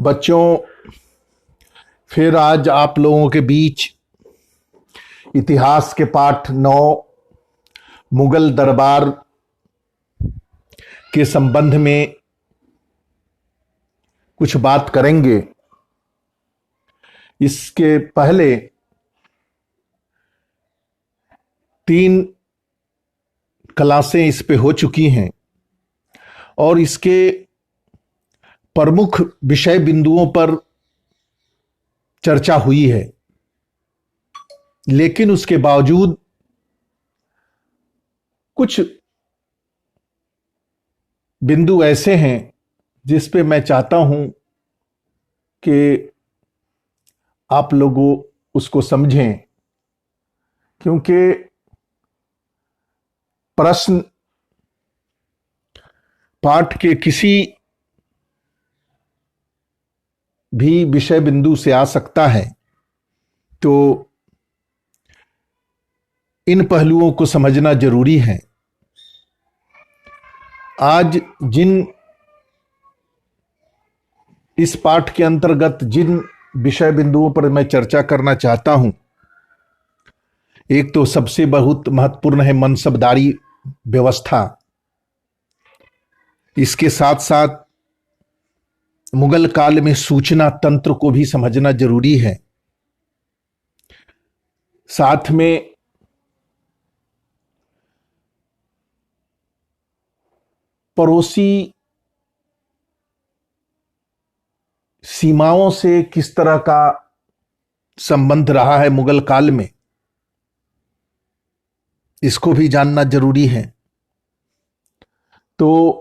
बच्चों, फिर आज आप लोगों के बीच इतिहास के पाठ 9 मुगल दरबार के संबंध में कुछ बात करेंगे। इसके पहले 3 क्लासें इस पे हो चुकी हैं और इसके प्रमुख विषय बिंदुओं पर चर्चा हुई है, लेकिन उसके बावजूद कुछ बिंदु ऐसे हैं जिस पे मैं चाहता हूं कि आप लोगों उसको समझें, क्योंकि प्रश्न पाठ के किसी भी विषय बिंदु से आ सकता है। तो इन पहलुओं को समझना जरूरी है। आज इस पाठ के अंतर्गत जिन विषय बिंदुओं पर मैं चर्चा करना चाहता हूं, एक तो सबसे बहुत महत्वपूर्ण है मनसबदारी व्यवस्था। इसके साथ साथ मुगल काल में सूचना तंत्र को भी समझना जरूरी है। साथ में पड़ोसी सीमाओं से किस तरह का संबंध रहा है मुगल काल में, इसको भी जानना जरूरी है। तो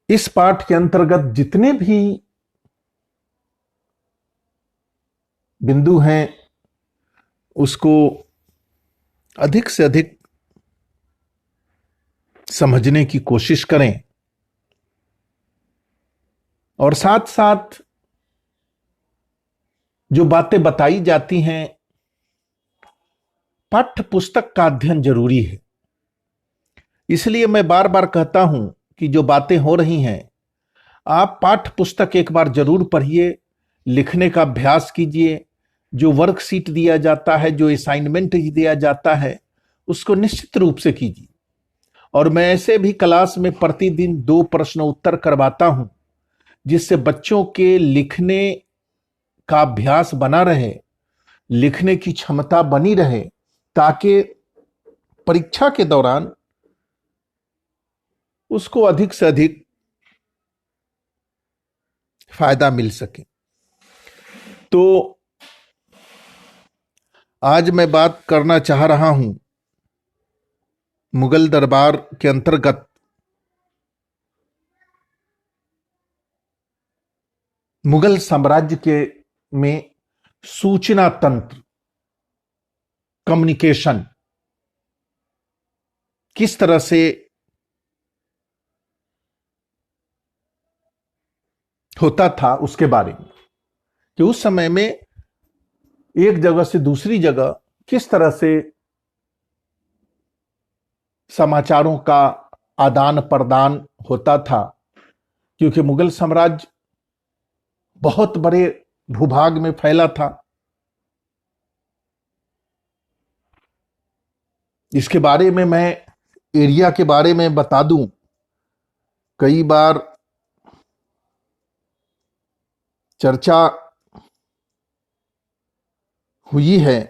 इस पाठ के अंतर्गत जितने भी बिंदु हैं उसको अधिक से अधिक समझने की कोशिश करें और साथ साथ जो बातें बताई जाती हैं, पाठ्य पुस्तक का अध्ययन जरूरी है। इसलिए मैं बार बार कहता हूं कि जो बातें हो रही हैं, आप पाठ्य पुस्तक एक बार जरूर पढ़िए, लिखने का अभ्यास कीजिए। जो वर्कशीट दिया जाता है, जो असाइनमेंट दिया जाता है, उसको निश्चित रूप से कीजिए। और मैं ऐसे भी क्लास में प्रतिदिन 2 प्रश्न उत्तर करवाता हूं, जिससे बच्चों के लिखने का अभ्यास बना रहे, लिखने की क्षमता बनी रहे, ताकि परीक्षा के दौरान उसको अधिक से अधिक फायदा मिल सके। तो आज मैं बात करना चाह रहा हूं मुगल दरबार के अंतर्गत मुगल साम्राज्य के में सूचना तंत्र, कम्युनिकेशन किस तरह से होता था, उसके बारे में कि उस समय में एक जगह से दूसरी जगह किस तरह से समाचारों का आदान प्रदान होता था। क्योंकि मुगल साम्राज्य बहुत बड़े भूभाग में फैला था। इसके बारे में मैं एरिया के बारे में बता दूं, कई बार चर्चा हुई है।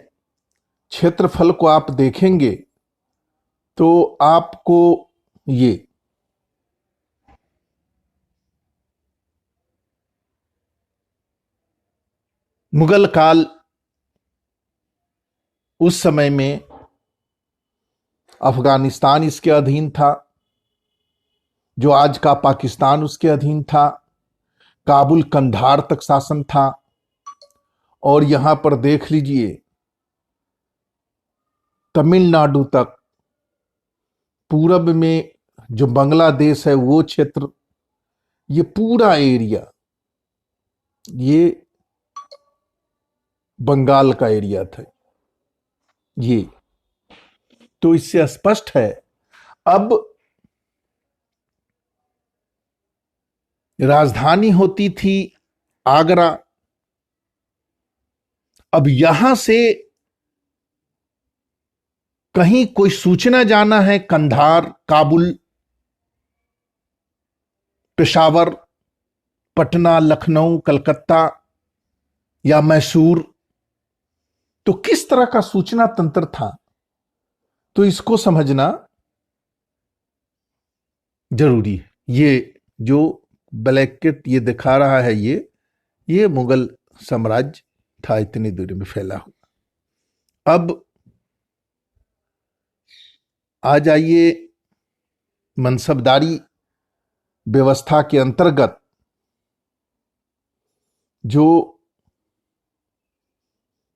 क्षेत्रफल को आप देखेंगे तो आपको ये मुगल काल, उस समय में अफगानिस्तान इसके अधीन था, जो आज का पाकिस्तान उसके अधीन था। काबुल कंधार तक शासन था। और यहां पर देख लीजिए तमिलनाडु तक, पूरब में जो बांग्लादेश है वो क्षेत्र, ये पूरा एरिया, ये बंगाल का एरिया था ये। तो इससे स्पष्ट है। अब राजधानी होती थी आगरा। अब यहां से कहीं कोई सूचना जाना है, कंधार, काबुल, पेशावर, पटना, लखनऊ, कलकत्ता या मैसूर, तो किस तरह का सूचना तंत्र था, तो इसको समझना जरूरी है। ये जो ब्लैकेट ये दिखा रहा है, ये मुगल साम्राज्य था, इतनी दूरी में फैला हुआ। अब आ जाइए मनसबदारी व्यवस्था के अंतर्गत जो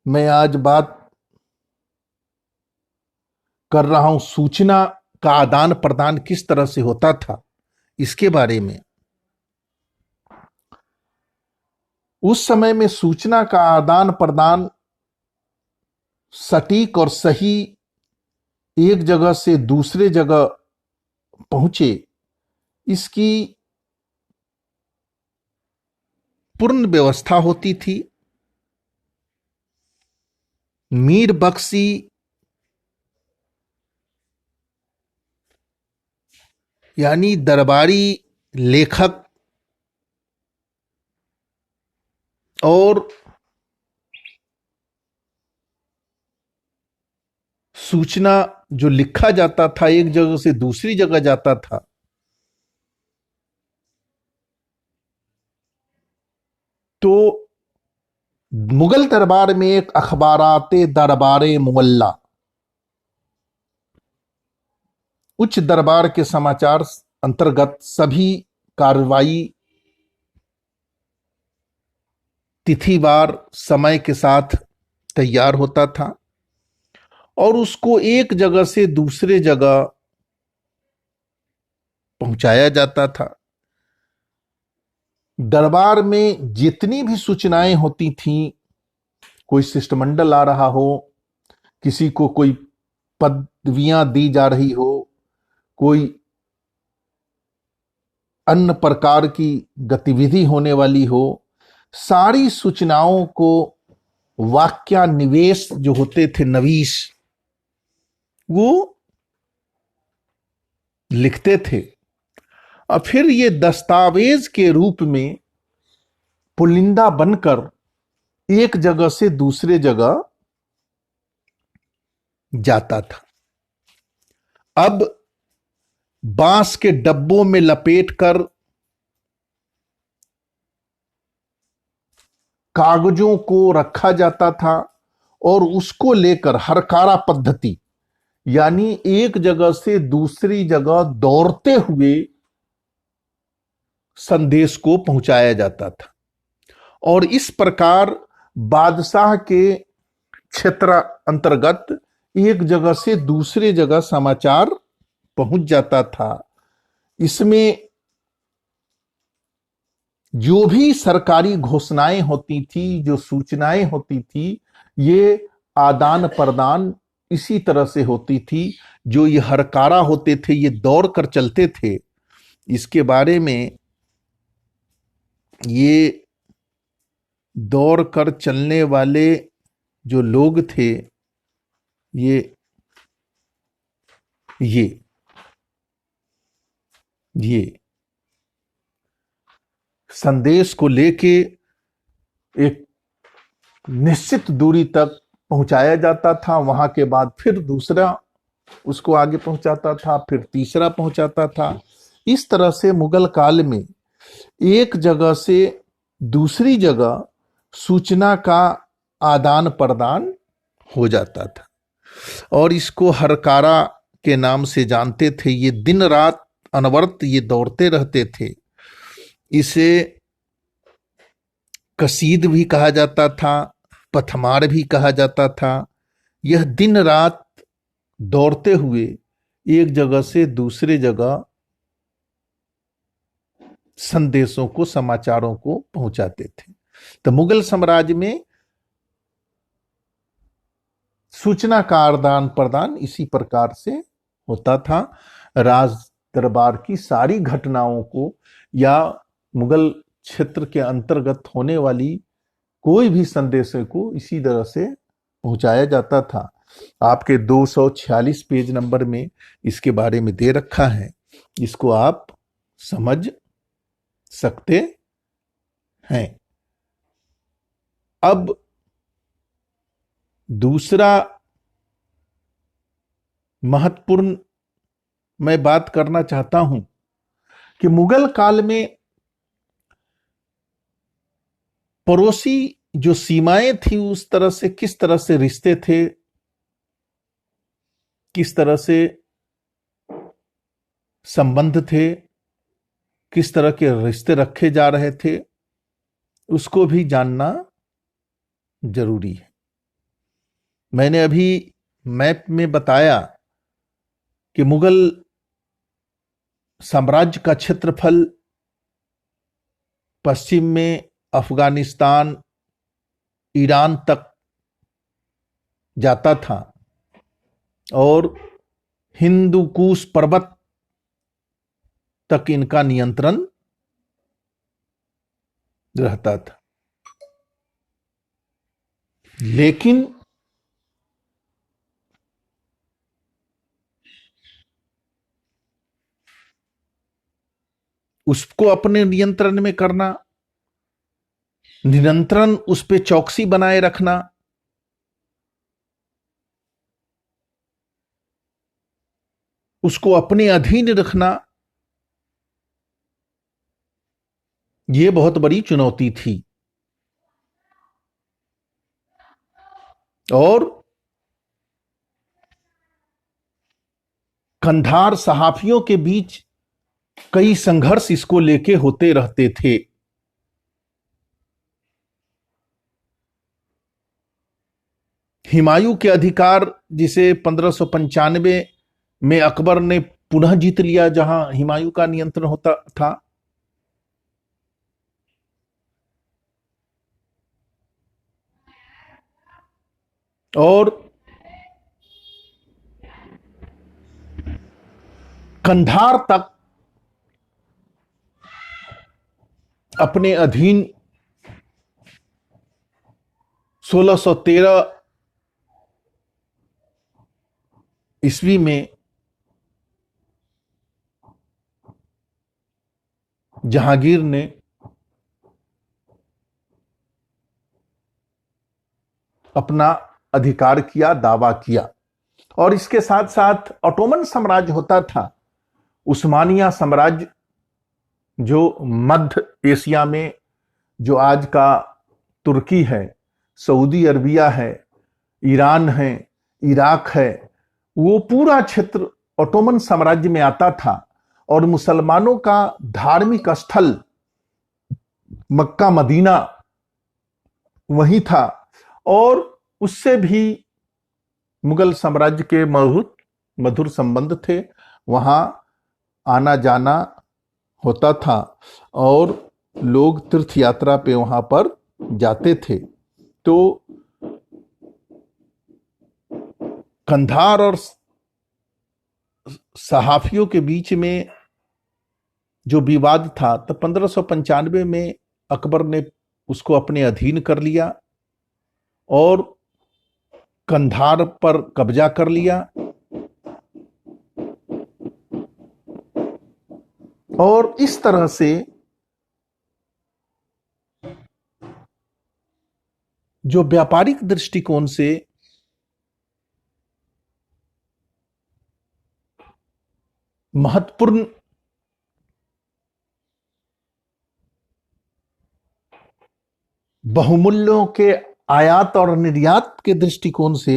मैं आज बात कर रहा हूं, सूचना का आदान प्रदान किस तरह से होता था, इसके बारे में। उस समय में सूचना का आदान प्रदान सटीक और सही एक जगह से दूसरे जगह पहुंचे, इसकी पूर्ण व्यवस्था होती थी। मीर बख्शी यानी दरबारी लेखक और सूचना जो लिखा जाता था एक जगह से दूसरी जगह जाता था, तो मुगल दरबार में एक अखबाराते दरबारे मुगल्ला, उच्च दरबार के समाचार अंतर्गत सभी कार्रवाई तिथिवार समय के साथ तैयार होता था और उसको एक जगह से दूसरे जगह पहुंचाया जाता था। दरबार में जितनी भी सूचनाएं होती थीं, कोई शिष्टमंडल आ रहा हो, किसी को कोई पदवियां दी जा रही हो, कोई अन्य प्रकार की गतिविधि होने वाली हो, सारी सूचनाओं को वाक्यानिवेश जो होते थे, नवीश, वो लिखते थे और फिर ये दस्तावेज के रूप में पुलिंदा बनकर एक जगह से दूसरे जगह जाता था। अब बांस के डब्बों में लपेटकर कागजों को रखा जाता था और उसको लेकर हरकारा पद्धति यानी एक जगह से दूसरी जगह दौड़ते हुए संदेश को पहुंचाया जाता था और इस प्रकार बादशाह के क्षेत्र अंतर्गत एक जगह से दूसरे जगह समाचार पहुंच जाता था। इसमें जो भी सरकारी घोषणाएं होती थी, जो सूचनाएं होती थी, ये आदान प्रदान इसी तरह से होती थी। जो ये हरकारा होते थे, ये दौड़ कर चलते थे, इसके बारे में, ये दौड़ कर चलने वाले जो लोग थे, ये संदेश को लेके एक निश्चित दूरी तक पहुंचाया जाता था। वहां के बाद फिर दूसरा उसको आगे पहुंचाता था, फिर तीसरा पहुंचाता था। इस तरह से मुगल काल में एक जगह से दूसरी जगह सूचना का आदान प्रदान हो जाता था और इसको हरकारा के नाम से जानते थे। ये दिन रात अनवरत ये दौड़ते रहते थे। इसे कसीद भी कहा जाता था, पथमार भी कहा जाता था। यह दिन रात दौड़ते हुए एक जगह से दूसरे जगह संदेशों को, समाचारों को पहुंचाते थे। तो मुगल साम्राज्य में सूचना का आदान प्रदान इसी प्रकार से होता था। राज दरबार की सारी घटनाओं को या मुगल क्षेत्र के अंतर्गत होने वाली कोई भी संदेश को इसी तरह से पहुंचाया जाता था। आपके 246 पेज नंबर में इसके बारे में दे रखा है, इसको आप समझ सकते हैं। अब दूसरा महत्वपूर्ण मैं बात करना चाहता हूं कि मुगल काल में पड़ोसी जो सीमाएं थी उस तरह से किस तरह से रिश्ते थे, किस तरह से संबंध थे, किस तरह के रिश्ते रखे जा रहे थे, उसको भी जानना जरूरी है। मैंने अभी मैप में बताया कि मुगल साम्राज्य का क्षेत्रफल पश्चिम में अफगानिस्तान, ईरान तक जाता था और हिंदू कुश पर्वत तक इनका नियंत्रण रहता था। लेकिन उसको अपने नियंत्रण में करना, निरंतरण उस पे चौकसी बनाए रखना, उसको अपने अधीन रखना, यह बहुत बड़ी चुनौती थी। और कंधार सहाफियों के बीच कई संघर्ष इसको लेके होते रहते थे। हुमायूं के अधिकार, जिसे 1595 में अकबर ने पुनः जीत लिया, जहां हुमायूं का नियंत्रण होता था, और कंधार तक अपने अधीन 1613 ईस्वी में जहांगीर ने अपना अधिकार किया, दावा किया। और इसके साथ साथ ऑटोमन साम्राज्य होता था, उस्मानिया साम्राज्य, जो मध्य एशिया में, जो आज का तुर्की है, सऊदी अरबिया है, ईरान है, इराक है, वो पूरा क्षेत्र ऑटोमन साम्राज्य में आता था। और मुसलमानों का धार्मिक स्थल मक्का मदीना वही था, और उससे भी मुगल साम्राज्य के बहुत मधुर संबंध थे। वहां आना जाना होता था और लोग तीर्थ यात्रा पे वहां पर जाते थे। तो कंधार और सहाफियों के बीच में जो विवाद था, तो 1595 में अकबर ने उसको अपने अधीन कर लिया और कंधार पर कब्जा कर लिया। और इस तरह से जो व्यापारिक दृष्टिकोण से महत्वपूर्ण बहुमूल्यों के आयात और निर्यात के दृष्टिकोण से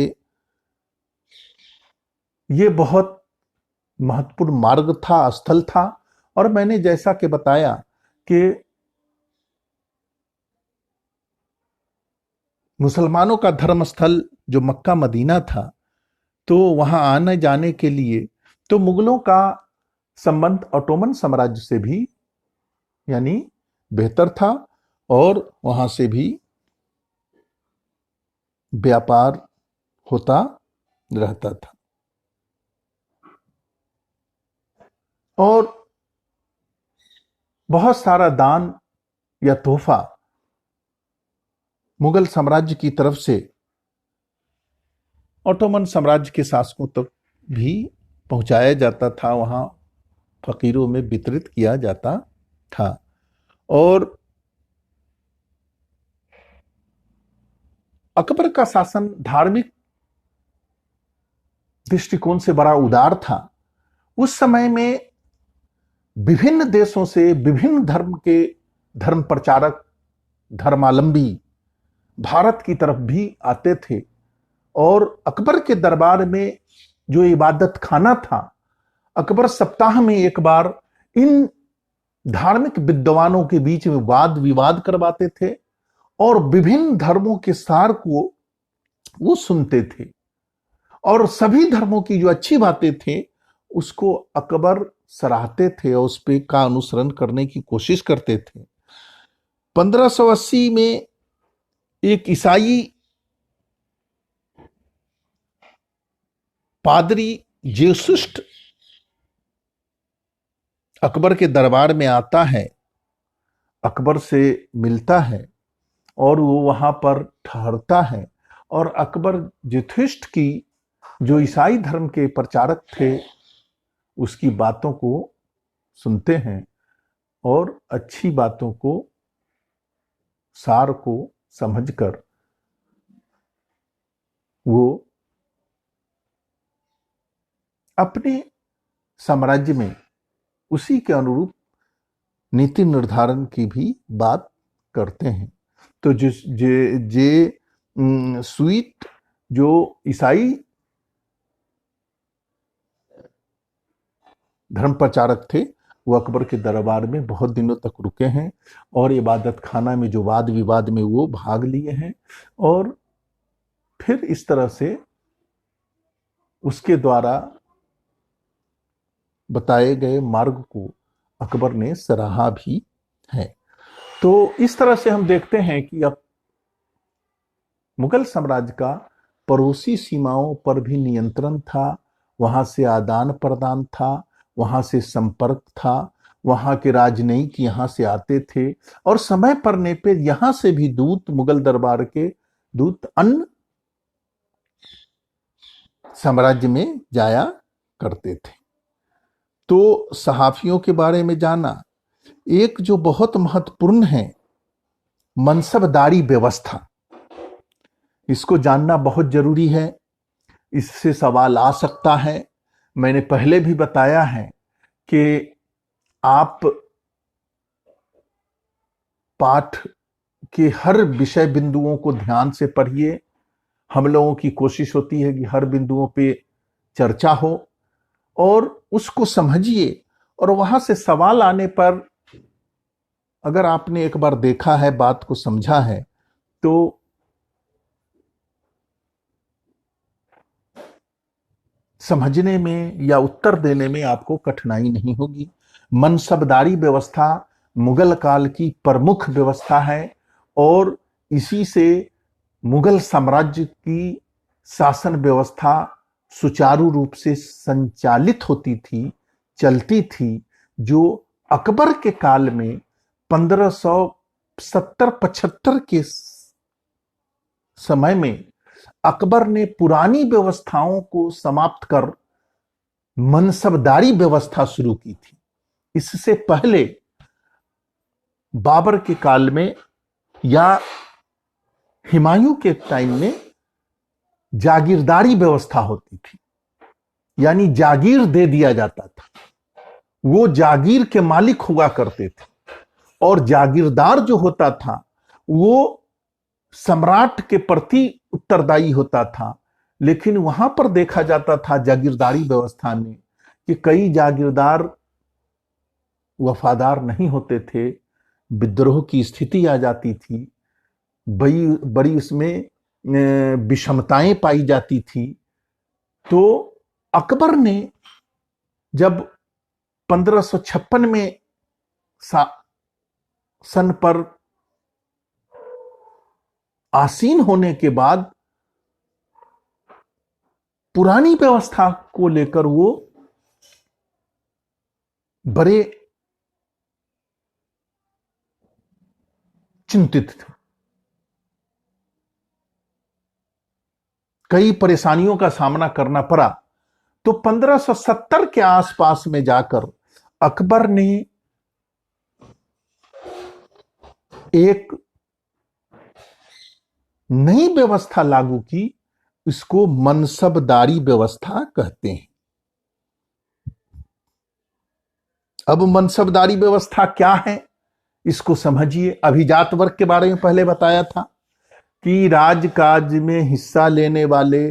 यह बहुत महत्वपूर्ण मार्ग था, स्थल था। और मैंने जैसा कि बताया कि मुसलमानों का धर्म स्थल जो मक्का मदीना था, तो वहां आने जाने के लिए तो मुगलों का संबंध ऑटोमन साम्राज्य से भी यानी बेहतर था, और वहां से भी व्यापार होता रहता था। और बहुत सारा दान या तोहफा मुगल साम्राज्य की तरफ से ऑटोमन साम्राज्य के शासकों तक भी पहुंचाया जाता था, वहां फकीरों में वितरित किया जाता था। और अकबर का शासन धार्मिक दृष्टिकोण से बड़ा उदार था। उस समय में विभिन्न देशों से विभिन्न धर्म के धर्म प्रचारक, धर्मावलंबी भारत की तरफ भी आते थे और अकबर के दरबार में जो इबादत खाना था, अकबर सप्ताह में एक बार इन धार्मिक विद्वानों के बीच में वाद विवाद करवाते थे और विभिन्न धर्मों के सार को वो सुनते थे और सभी धर्मों की जो अच्छी बातें थे उसको अकबर सराहते थे और उस पे का अनुसरण करने की कोशिश करते थे। 1580 में एक ईसाई पादरी जेसुस्ट अकबर के दरबार में आता है, अकबर से मिलता है और वो वहां पर ठहरता है और अकबर जेथुष्ट की जो ईसाई धर्म के प्रचारक थे उसकी बातों को सुनते हैं और अच्छी बातों को, सार को समझकर वो अपने साम्राज्य में उसी के अनुरूप नीति निर्धारण की भी बात करते हैं। तो स्वीट जो ईसाई धर्म प्रचारक थे वो अकबर के दरबार में बहुत दिनों तक रुके हैं और इबादत खाना में जो वाद विवाद में वो भाग लिए हैं और फिर इस तरह से उसके द्वारा बताए गए मार्ग को अकबर ने सराहा भी है। तो इस तरह से हम देखते हैं कि अब मुगल साम्राज्य का पड़ोसी सीमाओं पर भी नियंत्रण था, वहां से आदान प्रदान था, वहां से संपर्क था, वहां के राजनयिक यहां से आते थे और समय पड़ने पे यहां से भी दूत, मुगल दरबार के दूत अन्य साम्राज्य में जाया करते थे। तो सहाफियों के बारे में जाना, एक जो बहुत महत्वपूर्ण है मनसबदारी व्यवस्था, इसको जानना बहुत जरूरी है। इससे सवाल आ सकता है। मैंने पहले भी बताया है कि आप पाठ के हर विषय बिंदुओं को ध्यान से पढ़िए। हम लोगों की कोशिश होती है कि हर बिंदुओं पे चर्चा हो और उसको समझिए और वहां से सवाल आने पर अगर आपने एक बार देखा है, बात को समझा है, तो समझने में या उत्तर देने में आपको कठिनाई नहीं होगी। मनसबदारी व्यवस्था मुगल काल की प्रमुख व्यवस्था है और इसी से मुगल साम्राज्य की शासन व्यवस्था सुचारू रूप से संचालित होती थी, चलती थी, जो अकबर के काल में 1570-75 के समय में अकबर ने पुरानी व्यवस्थाओं को समाप्त कर मनसबदारी व्यवस्था शुरू की थी। इससे पहले बाबर के काल में या हुमायूं के टाइम में जागीरदारी व्यवस्था होती थी, यानी जागीर दे दिया जाता था, वो जागीर के मालिक हुआ करते थे और जागीरदार जो होता था वो सम्राट के प्रति उत्तरदायी होता था। लेकिन वहां पर देखा जाता था जागीरदारी व्यवस्था में कि कई जागीरदार वफादार नहीं होते थे, विद्रोह की स्थिति आ जाती थी, बड़ी बड़ी उसमें विषमताएं पाई जाती थी। तो अकबर ने जब 1556 में सन पर आसीन होने के बाद पुरानी व्यवस्था को लेकर वो बड़े चिंतित थे। कई परेशानियों का सामना करना पड़ा। तो 1570 के आसपास में जाकर अकबर ने एक नई व्यवस्था लागू की। इसको मनसबदारी व्यवस्था कहते हैं। अब मनसबदारी व्यवस्था क्या है इसको समझिए। अभिजात वर्ग के बारे में पहले बताया था कि राजकाज में हिस्सा लेने वाले,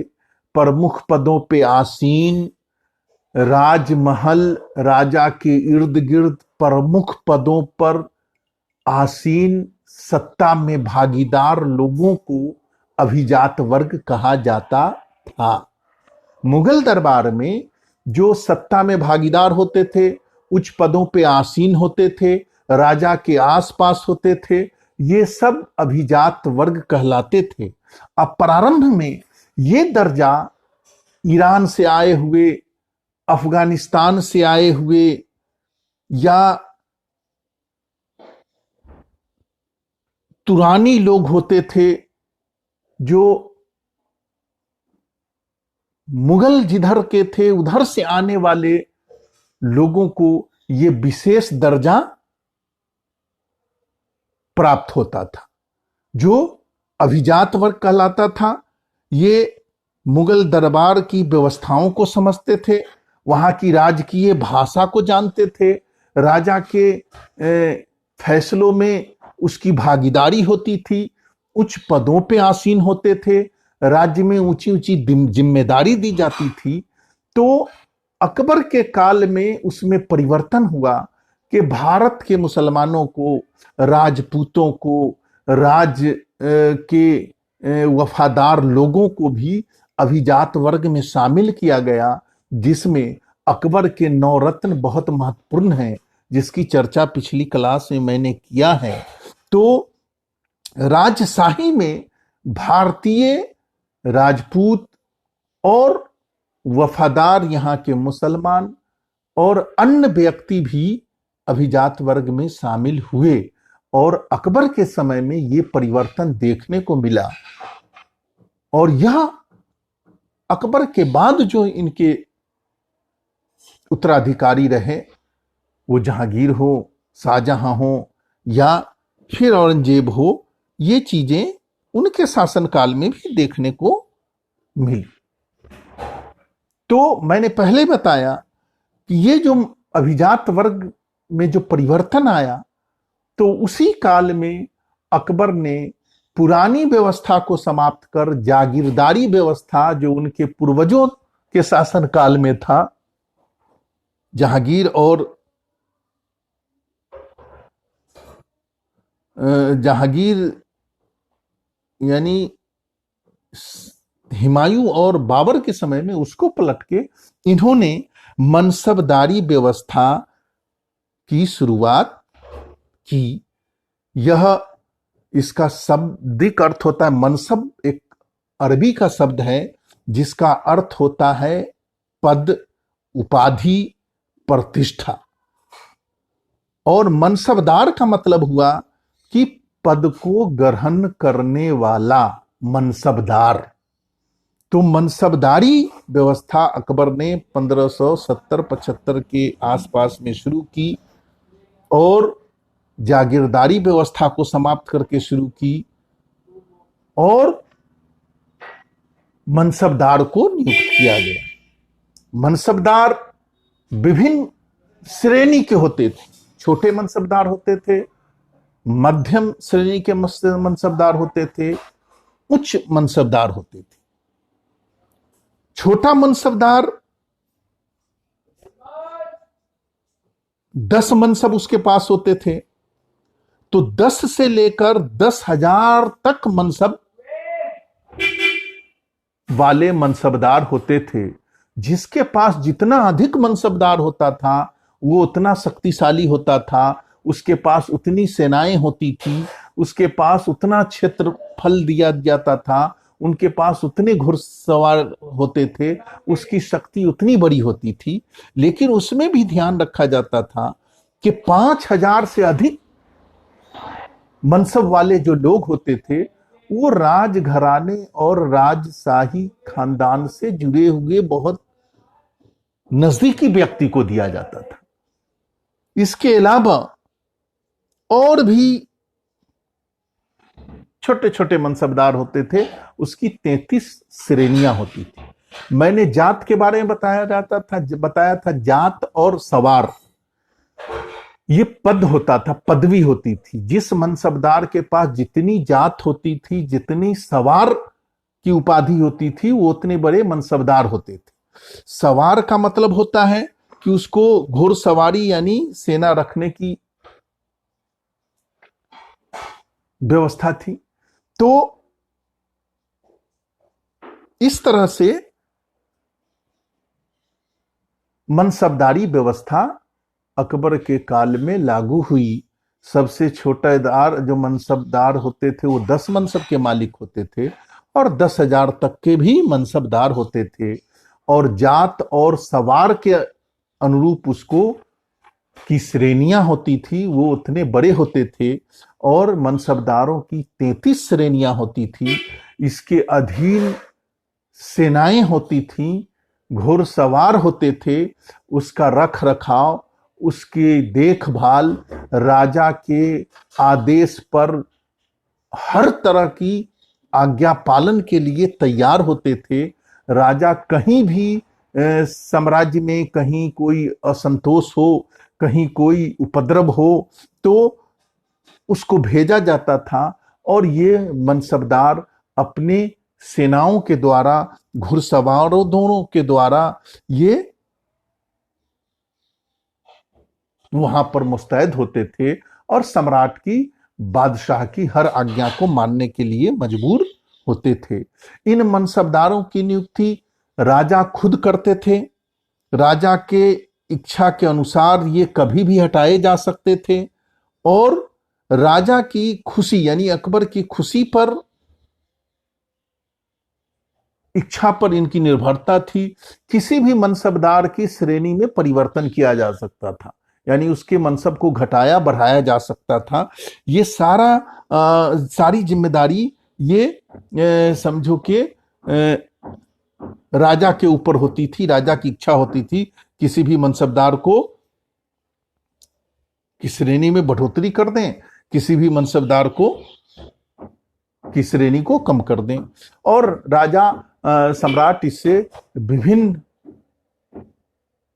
प्रमुख पदों पे आसीन, राजमहल, राजा के इर्द गिर्द प्रमुख पदों पर आसीन, सत्ता में भागीदार लोगों को अभिजात वर्ग कहा जाता था। मुगल दरबार में जो सत्ता में भागीदार होते थे, उच्च पदों पे आसीन होते थे, राजा के आसपास होते थे, ये सब अभिजात वर्ग कहलाते थे। अब प्रारंभ में ये दर्जा ईरान से आए हुए, अफगानिस्तान से आए हुए या तुरानी लोग होते थे, जो मुगल जिधर के थे उधर से आने वाले लोगों को यह विशेष दर्जा प्राप्त होता था, जो अभिजात वर्ग कहलाता था। ये मुगल दरबार की व्यवस्थाओं को समझते थे, वहां की राजकीय भाषा को जानते थे, राजा के फैसलों में उसकी भागीदारी होती थी, उच्च पदों पे आसीन होते थे, राज्य में ऊंची ऊंची जिम्मेदारी दी जाती थी। तो अकबर के काल में उसमें परिवर्तन हुआ कि भारत के मुसलमानों को, राजपूतों को, के वफादार लोगों को भी अभिजात वर्ग में शामिल किया गया, जिसमें अकबर के 9 रत्न बहुत महत्वपूर्ण हैं, जिसकी चर्चा पिछली क्लास में मैंने किया है। तो राजशाही में भारतीय, राजपूत और वफादार यहाँ के मुसलमान और अन्य व्यक्ति भी अभिजात वर्ग में शामिल हुए, और अकबर के समय में ये परिवर्तन देखने को मिला। और यह अकबर के बाद जो इनके उत्तराधिकारी रहे, वो जहांगीर हो, शाहजहां हो या फिर औरंगजेब हो, ये चीजें उनके शासनकाल में भी देखने को मिली। तो मैंने पहले बताया कि ये जो अभिजात वर्ग में जो परिवर्तन आया, तो उसी काल में अकबर ने पुरानी व्यवस्था को समाप्त कर जागीरदारी व्यवस्था, जो उनके पूर्वजों के शासनकाल में था, जहांगीर और यानी हुमायूं और बाबर के समय में, उसको पलट के इन्होंने मनसबदारी व्यवस्था की शुरुआत की। यह, इसका शाब्दिक अर्थ होता है मनसब, एक अरबी का शब्द है जिसका अर्थ होता है पद, उपाधि, प्रतिष्ठा। और मनसबदार का मतलब हुआ कि पद को ग्रहण करने वाला, मनसबदार। तो मनसबदारी व्यवस्था अकबर ने 1570-75 के आसपास में शुरू की, और जागीरदारी व्यवस्था को समाप्त करके शुरू की, और मनसबदार को नियुक्त किया गया। मनसबदार विभिन्न श्रेणी के होते थे। छोटे मनसबदार होते थे, मध्यम श्रेणी के मनसबदार होते थे, उच्च मनसबदार होते थे। छोटा मनसबदार 10 मनसब उसके पास होते थे, तो 10 से लेकर 10,000 तक मनसब वाले मनसबदार होते थे। जिसके पास जितना अधिक मनसबदार होता था, वो उतना शक्तिशाली होता था, उसके पास उतनी सेनाएं होती थी, उसके पास उतना क्षेत्रफल दिया जाता था, उनके पास उतने घुड़सवार होते थे, उसकी शक्ति उतनी बड़ी होती थी। लेकिन उसमें भी ध्यान रखा जाता था कि 5,000 से अधिक मनसब वाले जो लोग होते थे वो राजघराने और राजशाही खानदान से जुड़े हुए बहुत नजदीकी व्यक्ति को दिया जाता था। इसके अलावा और भी छोटे छोटे मनसबदार होते थे, उसकी 33 श्रेणियां होती थी। मैंने जात के बारे में बताया था जात और सवार, ये पद होता था, पदवी होती थी। जिस मनसबदार के पास जितनी जात होती थी, जितनी सवार की उपाधि होती थी, वो उतने बड़े मनसबदार होते थे। सवार का मतलब होता है कि उसको घुड़सवारी यानी सेना रखने की व्यवस्था थी। तो इस तरह से मनसबदारी व्यवस्था अकबर के काल में लागू हुई। सबसे छोटेदार जो मनसबदार होते थे वो 10 मनसब के मालिक होते थे और 10,000 तक के भी मनसबदार होते थे। और जात और सवार के अनुरूप उसको की श्रेणियां होती थी, वो उतने बड़े होते थे। और मनसबदारों की 33 श्रेणियां होती थी। इसके अधीन सेनाएं होती थीं, घुड़सवार होते थे, उसका रख रखाव, उसकी देखभाल राजा के आदेश पर हर तरह की आज्ञा पालन के लिए तैयार होते थे। राजा कहीं भी साम्राज्य में कहीं कोई असंतोष हो, कहीं कोई उपद्रव हो तो उसको भेजा जाता था। और ये मनसबदार अपने सेनाओं के द्वारा, घुड़सवारों दोनों के द्वारा ये वहां पर मुस्तैद होते थे और सम्राट की, बादशाह की हर आज्ञा को मानने के लिए मजबूर होते थे। इन मनसबदारों की नियुक्ति राजा खुद करते थे। राजा के इच्छा के अनुसार ये कभी भी हटाए जा सकते थे और राजा की खुशी यानी अकबर की खुशी पर, इच्छा पर इनकी निर्भरता थी। किसी भी मनसबदार की श्रेणी में परिवर्तन किया जा सकता था, यानी उसके मनसब को घटाया बढ़ाया जा सकता था। ये सारी जिम्मेदारी ये समझो कि राजा के ऊपर होती थी। राजा की इच्छा होती थी किसी भी मनसबदार को की श्रेणी में बढ़ोतरी कर दें, किसी भी मनसबदार को की श्रेणी को कम कर दें। और राजा सम्राट इससे विभिन्न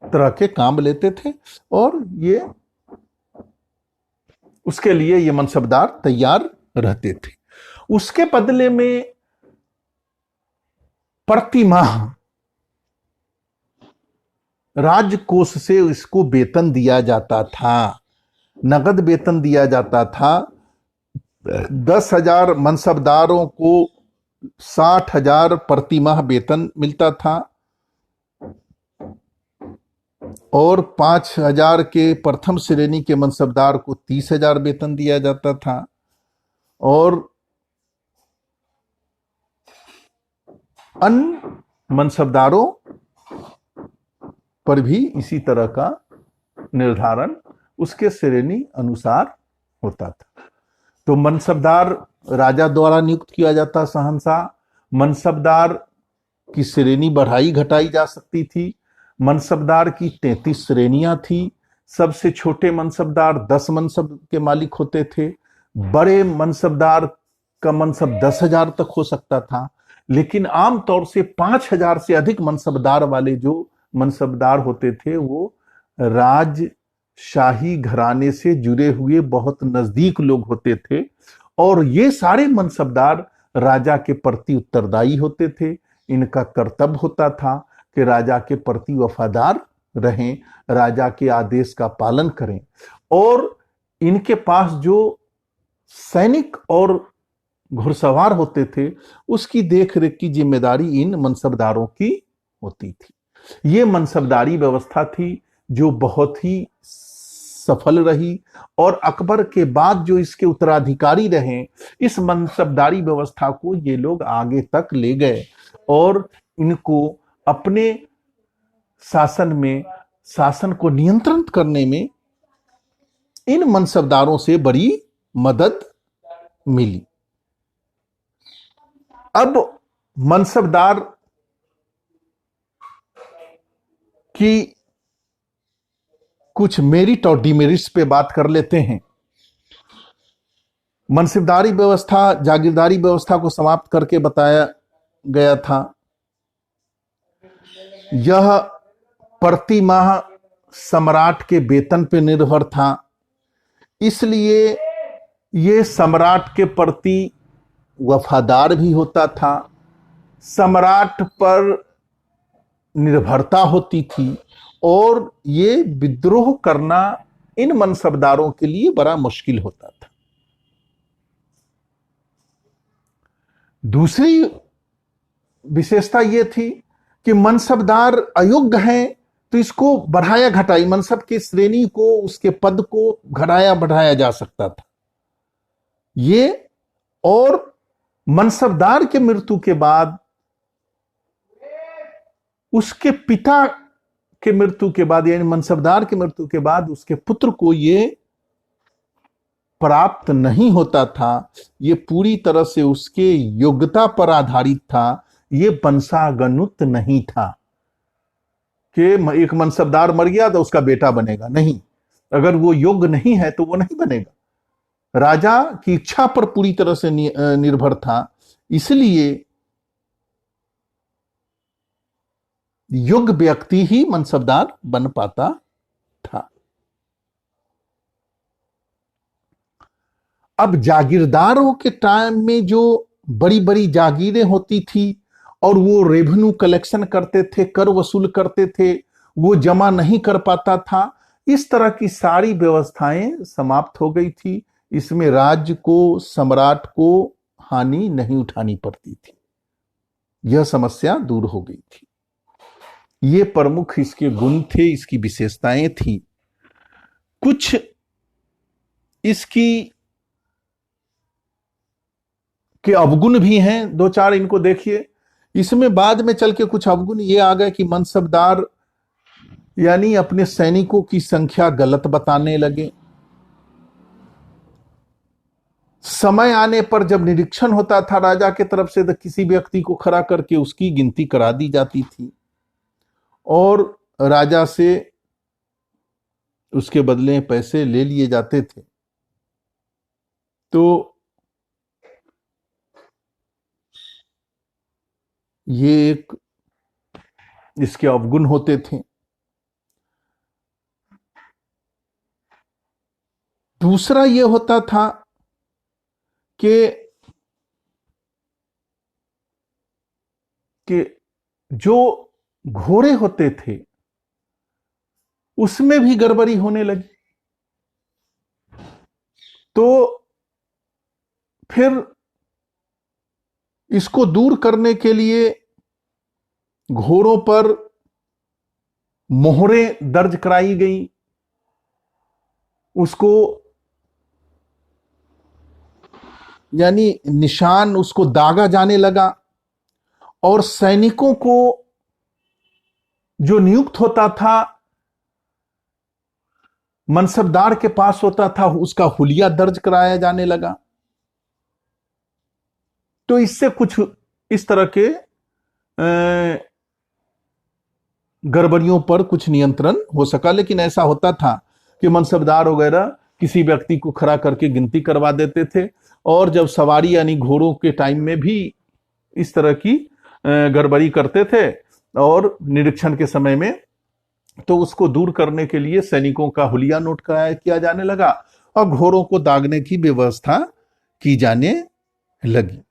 तरह के काम लेते थे और ये उसके लिए ये मनसबदार तैयार रहते थे। उसके बदले में प्रति माह राजकोष से इसको वेतन दिया जाता था, नगद वेतन दिया जाता था। 10,000 मनसबदारों को 60,000 प्रति माह वेतन मिलता था और 5,000 के प्रथम श्रेणी के मनसबदार को 30,000 वेतन दिया जाता था। और अन्य मनसबदारों पर भी इसी तरह का निर्धारण उसके श्रेणी अनुसार होता था। तो मनसबदार राजा द्वारा नियुक्त किया जाता शहंशाह। मनसबदार की श्रेणी बढ़ाई घटाई जा सकती थी। मनसबदार की 33 श्रेणियां थी। सबसे छोटे मनसबदार 10 मनसब के मालिक होते थे। बड़े मनसबदार का मनसब 10,000 तक हो सकता था, लेकिन आमतौर से 5,000 से अधिक मनसबदार वाले जो मनसबदार होते थे वो राजशाही घराने से जुड़े हुए बहुत नजदीक लोग होते थे। और ये सारे मनसबदार राजा के प्रति उत्तरदायी होते थे। इनका कर्तव्य होता था कि राजा के प्रति वफादार रहें, राजा के आदेश का पालन करें। और इनके पास जो सैनिक और घुड़सवार होते थे उसकी देखरेख की जिम्मेदारी इन मनसबदारों की होती थी। ये मनसबदारी व्यवस्था थी जो बहुत ही सफल रही और अकबर के बाद जो इसके उत्तराधिकारी रहे, इस मनसबदारी व्यवस्था को ये लोग आगे तक ले गए और इनको अपने शासन को नियंत्रित करने में इन मनसबदारों से बड़ी मदद मिली। अब मनसबदार की कुछ मेरिट और डिमेरिट्स पे बात कर लेते हैं। मनसबदारी व्यवस्था जागीरदारी व्यवस्था को समाप्त करके बताया गया था। यह प्रति माह सम्राट के वेतन पर निर्भर था, इसलिए ये सम्राट के प्रति वफादार भी होता था, सम्राट पर निर्भरता होती थी, और ये विद्रोह करना इन मनसबदारों के लिए बड़ा मुश्किल होता था। दूसरी विशेषता यह थी कि मनसबदार अयोग्य हैं तो इसको बढ़ाया घटाई, मनसब की श्रेणी को, उसके पद को घटाया बढ़ाया जा सकता था ये। और मनसबदार के मृत्यु के बाद, उसके पिता के मृत्यु के बाद, यानी मनसबदार के मृत्यु के बाद उसके पुत्र को ये प्राप्त नहीं होता था। ये पूरी तरह से उसके योग्यता पर आधारित था, ये वंशागनुत नहीं था कि एक मनसबदार मर गया तो उसका बेटा बनेगा, नहीं। अगर वो योग्य नहीं है तो वो नहीं बनेगा। राजा की इच्छा पर पूरी तरह से निर्भर था, इसलिए योग्य व्यक्ति ही मनसबदार बन पाता था। अब जागीरदारों के टाइम में जो बड़ी बड़ी जागीरें होती थी और वो रेवेन्यू कलेक्शन करते थे, कर वसूल करते थे, वो जमा नहीं कर पाता था। इस तरह की सारी व्यवस्थाएं समाप्त हो गई थी। इसमें राज्य को, सम्राट को हानि नहीं उठानी पड़ती थी। यह समस्या दूर हो गई थी। ये प्रमुख इसके गुण थे, इसकी विशेषताएं थी। कुछ इसकी के अवगुण भी हैं, दो चार इनको देखिए। इसमें बाद में चल के कुछ अवगुण ये आ गए कि मनसबदार यानी अपने सैनिकों की संख्या गलत बताने लगे। समय आने पर जब निरीक्षण होता था राजा की तरफ से, तो किसी व्यक्ति को खड़ा करके उसकी गिनती करा दी जाती थी और राजा से उसके बदले पैसे ले लिए जाते थे। तो ये एक इसके अवगुण होते थे। दूसरा ये होता था कि जो घोड़े होते थे उसमें भी गड़बड़ी होने लगी। तो फिर इसको दूर करने के लिए घोड़ों पर मोहरें दर्ज कराई गई, उसको यानी निशान उसको दागा जाने लगा, और सैनिकों को जो नियुक्त होता था मनसबदार के पास होता था, उसका हुलिया दर्ज कराया जाने लगा। तो इससे कुछ इस तरह के गड़बड़ियों पर कुछ नियंत्रण हो सका। लेकिन ऐसा होता था कि मनसबदार वगैरह किसी व्यक्ति को खड़ा करके गिनती करवा देते थे, और जब सवारी यानी घोड़ों के टाइम में भी इस तरह की गड़बड़ी करते थे और निरीक्षण के समय में, तो उसको दूर करने के लिए सैनिकों का हुलिया नोट किया जाने लगा और घोड़ों को दागने की व्यवस्था की जाने लगी।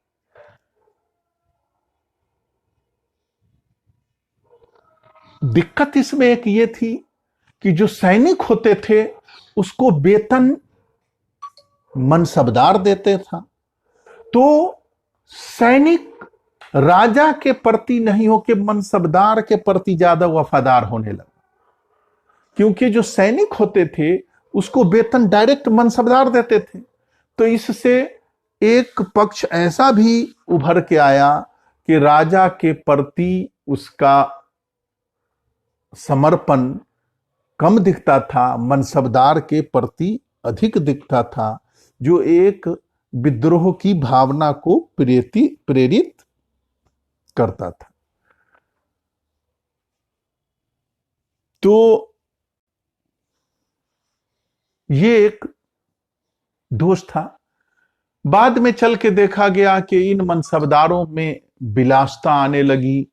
दिक्कत इसमें एक ये थी कि जो सैनिक होते थे उसको वेतन मनसबदार देते था। तो सैनिक राजा के प्रति नहीं हो के मनसबदार के प्रति ज्यादा वफादार होने लगा, क्योंकि जो सैनिक होते थे उसको वेतन डायरेक्ट मनसबदार देते थे। तो इससे एक पक्ष ऐसा भी उभर के आया कि राजा के प्रति उसका समर्पण कम दिखता था, मनसबदार के प्रति अधिक दिखता था, जो एक विद्रोह की भावना को प्रेरित करता था। तो ये एक दोष था। बाद में चल के देखा गया कि इन मनसबदारों में विलासता आने लगी,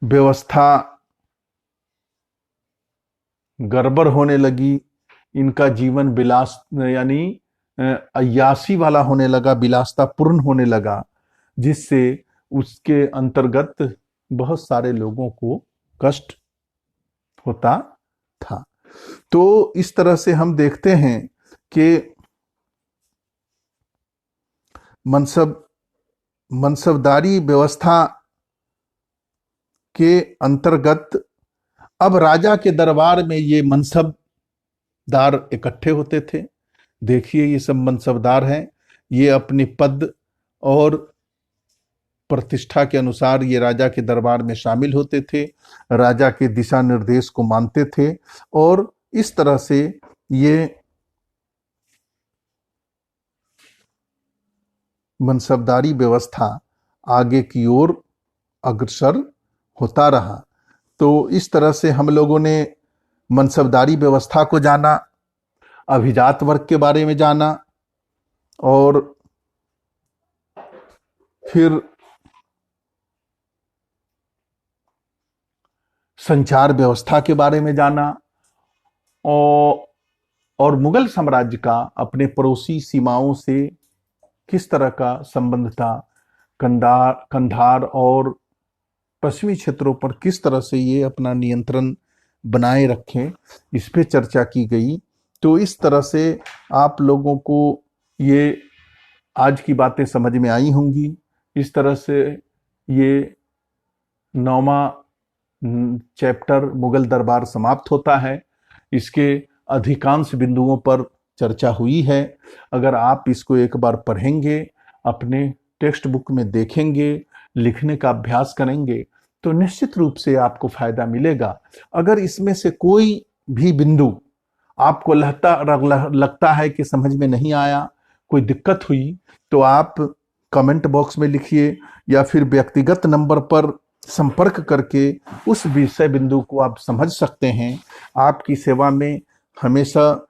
व्यवस्था गड़बड़ होने लगी, इनका जीवन विलास यानी अय्यासी वाला होने लगा, विलासता पूर्ण होने लगा, जिससे उसके अंतर्गत बहुत सारे लोगों को कष्ट होता था। तो इस तरह से हम देखते हैं कि मनसबदारी व्यवस्था के अंतर्गत अब राजा के दरबार में ये मनसबदार इकट्ठे होते थे। देखिए ये सब मनसबदार हैं, ये अपने पद और प्रतिष्ठा के अनुसार ये राजा के दरबार में शामिल होते थे, राजा के दिशा निर्देश को मानते थे, और इस तरह से ये मनसबदारी व्यवस्था आगे की ओर अग्रसर होता रहा। तो इस तरह से हम लोगों ने मनसबदारी व्यवस्था को जाना, अभिजात वर्ग के बारे में जाना, और फिर संचार व्यवस्था के बारे में जाना, और मुगल साम्राज्य का अपने पड़ोसी सीमाओं से किस तरह का संबंध था, कंधार और पश्चिमी क्षेत्रों पर किस तरह से ये अपना नियंत्रण बनाए रखें, इस पे चर्चा की गई। तो इस तरह से आप लोगों को ये आज की बातें समझ में आई होंगी। इस तरह से ये 9वां चैप्टर मुगल दरबार समाप्त होता है। इसके अधिकांश बिंदुओं पर चर्चा हुई है। अगर आप इसको एक बार पढ़ेंगे, अपने टेक्स्ट बुक में देखेंगे, लिखने का अभ्यास करेंगे, तो निश्चित रूप से आपको फायदा मिलेगा। अगर इसमें से कोई भी बिंदु आपको लगता है कि समझ में नहीं आया, कोई दिक्कत हुई, तो आप कमेंट बॉक्स में लिखिए, या फिर व्यक्तिगत नंबर पर संपर्क करके उस विषय बिंदु को आप समझ सकते हैं। आपकी सेवा में हमेशा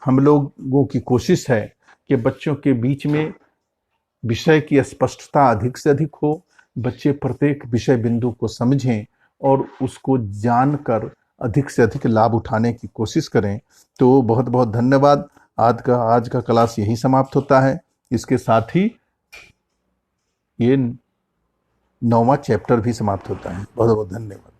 हम लोगों की कोशिश है कि बच्चों के बीच में विषय की स्पष्टता अधिक से अधिक हो, बच्चे प्रत्येक विषय बिंदु को समझें और उसको जानकर अधिक से अधिक लाभ उठाने की कोशिश करें। तो बहुत बहुत धन्यवाद। आज का क्लास यही समाप्त होता है। इसके साथ ही ये 9वां चैप्टर भी समाप्त होता है। बहुत बहुत धन्यवाद।